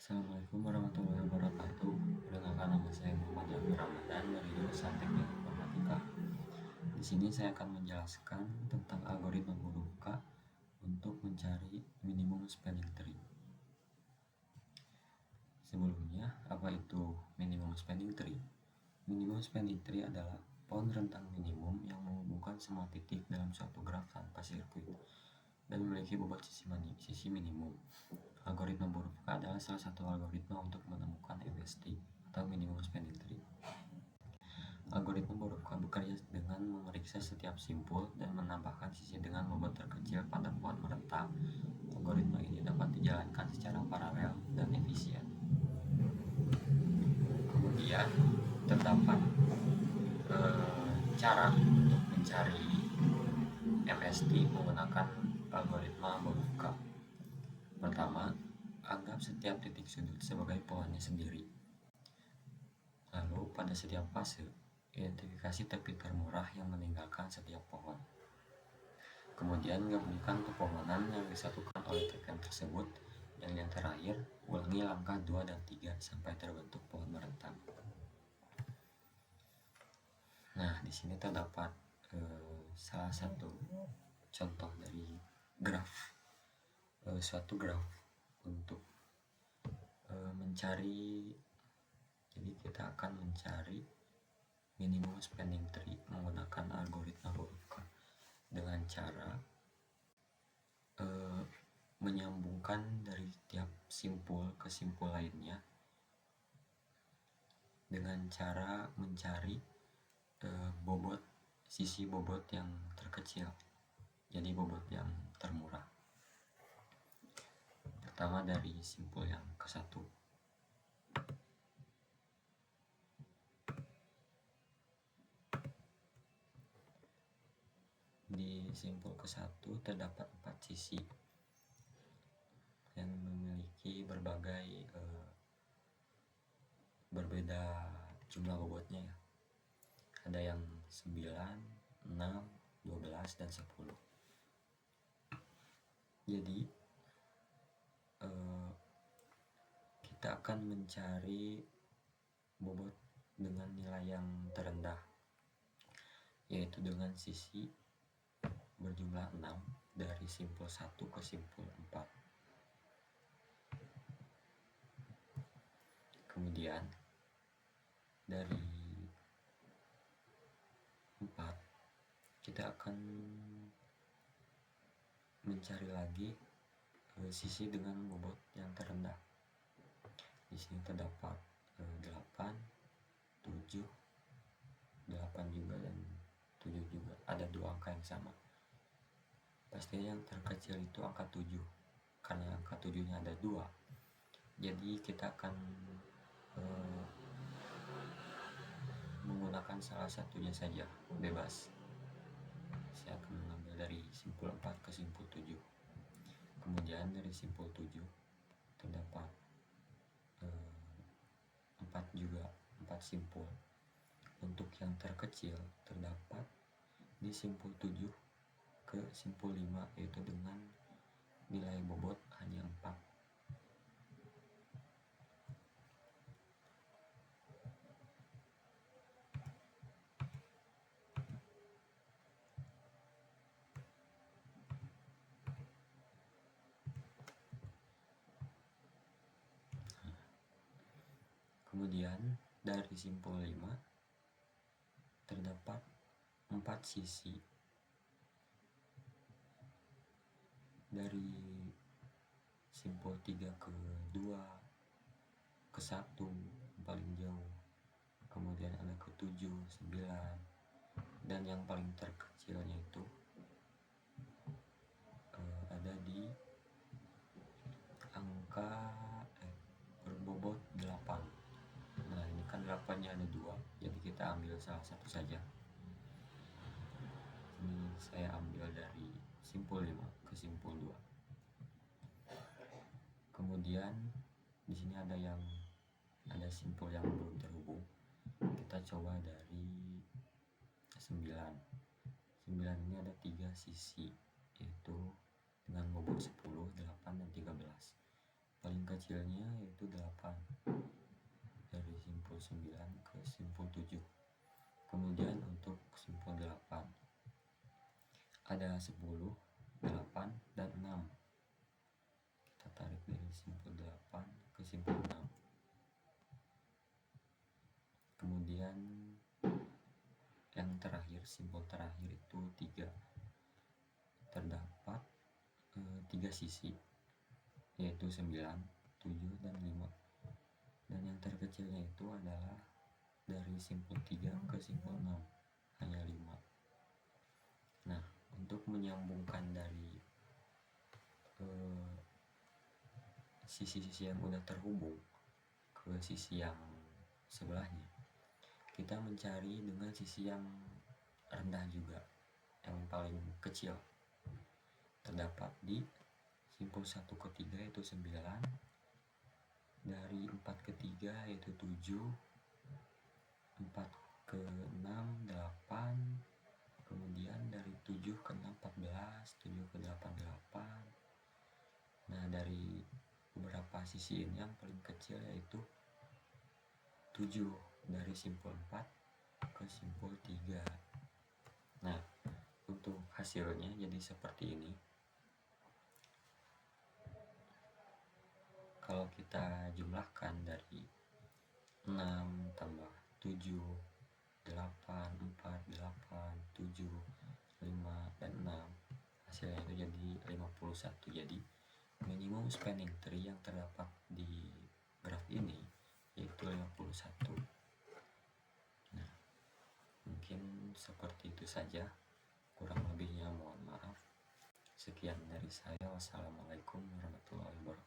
Assalamualaikum warahmatullahi wabarakatuh. Perkenalkan, nama saya Muhammad Yafi Ramadan dari jurusan Teknik Informatika. Di sini saya akan menjelaskan tentang algoritma huruf K untuk mencari minimum spanning tree. Sebelumnya, apa itu minimum spanning tree? Minimum spanning tree adalah pohon rentang minimum yang menghubungkan semua titik dalam suatu graf tanpa sirkuit dan memiliki bobot sisi minimum. Algoritma huruf K adalah salah satu algoritma untuk menemukan MST atau minimum spanning tree. Algoritma huruf K bekerja dengan memeriksa setiap simpul dan menambahkan sisi dengan bobot terkecil pada pohon merentang. Algoritma ini dapat dijalankan secara paralel dan efisien. Kemudian terdapat cara untuk mencari MST menggunakan algoritma huruf K. Pertama, anggap setiap titik sudut sebagai pohonnya sendiri. Lalu, pada setiap fase, identifikasi tepi termurah yang meninggalkan setiap pohon. Kemudian, gabungkan pepohonan yang disatukan oleh tepian tersebut, dan yang terakhir, ulangi langkah 2 dan 3 sampai terbentuk pohon merentang. Nah, di sini terdapat salah satu contoh dari graf. Suatu graf untuk mencari, jadi kita akan mencari minimum spanning tree menggunakan algoritma huruf K dengan cara menyambungkan dari tiap simpul ke simpul lainnya dengan cara mencari sisi bobot yang terkecil, jadi bobot yang termurah. Pertama dari simpul yang ke-1. Di simpul ke-1 terdapat 4 sisi yang memiliki berbeda jumlah bobotnya ya. Ada yang 9, 6, 12, dan 10. Jadi kita akan mencari bobot dengan nilai yang terendah, yaitu dengan sisi berjumlah 6 dari simpul 1 ke simpul 4. Kemudian dari 4 kita akan mencari lagi sisi dengan bobot yang terendah. Di sini terdapat 8, 7, 8 juga dan 7 juga. Ada 2 angka yang sama. Pastinya yang terkecil itu angka 7. Karena angka 7-nya ada 2. Jadi kita akan menggunakan salah satunya saja, bebas. Saya akan mengambil dari simpul 4 ke simpul 7. Kemudian dari simpul 7 terdapat 4 simpul. Untuk yang terkecil terdapat di simpul 7 ke simpul 5, yaitu dengan nilai bobot hanya 4. Kemudian dari simpul 5 terdapat 4 sisi. Dari simpul 3 ke 2, ke 1 paling jauh. Kemudian ada ke 7, 9, dan yang paling terkecilnya itu ada di angka berbobot 8. Nah, ini kan 8-nya ada 2, jadi kita ambil salah satu saja. Ini saya ambil dari simpul 5 ke simpul 2. Kemudian di sini ada simpul yang belum terhubung. Kita coba dari 9. 9 ini ada 3 sisi, yaitu dengan bobot 10, 8, dan 13. paling kecilnya yaitu 8, dari simpul 9 ke simpul 7. Kemudian untuk simpul 8 ada 10, 8, dan 6. Kita tarik dari simpul 8 ke simpul 6. Kemudian yang terakhir, simpul terakhir itu 3. Terdapat 3 sisi, yaitu 9, 7, dan 5. Dan yang terkecilnya itu adalah dari simpul 3 ke simpul 6, hanya 5. Nah, untuk menyambungkan dari sisi-sisi yang udah terhubung ke sisi yang sebelahnya, kita mencari dengan sisi yang rendah juga, yang paling kecil. Terdapat di simpul 1 ke 3 yaitu 9, dari 4 ke 3 yaitu 7, 4 ke 6 8, kemudian dari 7 ke 6 14, 7 ke 8 8. Nah, dari beberapa sisi ini yang paling kecil yaitu 7, dari simpul 4 ke simpul 3. Nah, untuk hasilnya jadi seperti ini. Kalau kita jumlahkan dari 6 tambah 7, 8, 4, 8, 7, 5, dan 6, hasilnya itu jadi 51. Jadi minimum spanning tree yang terdapat di graf ini yaitu 51. Nah, mungkin seperti itu saja, kurang lebihnya mohon maaf. Sekian dari saya. Wassalamualaikum warahmatullahi wabarakatuh.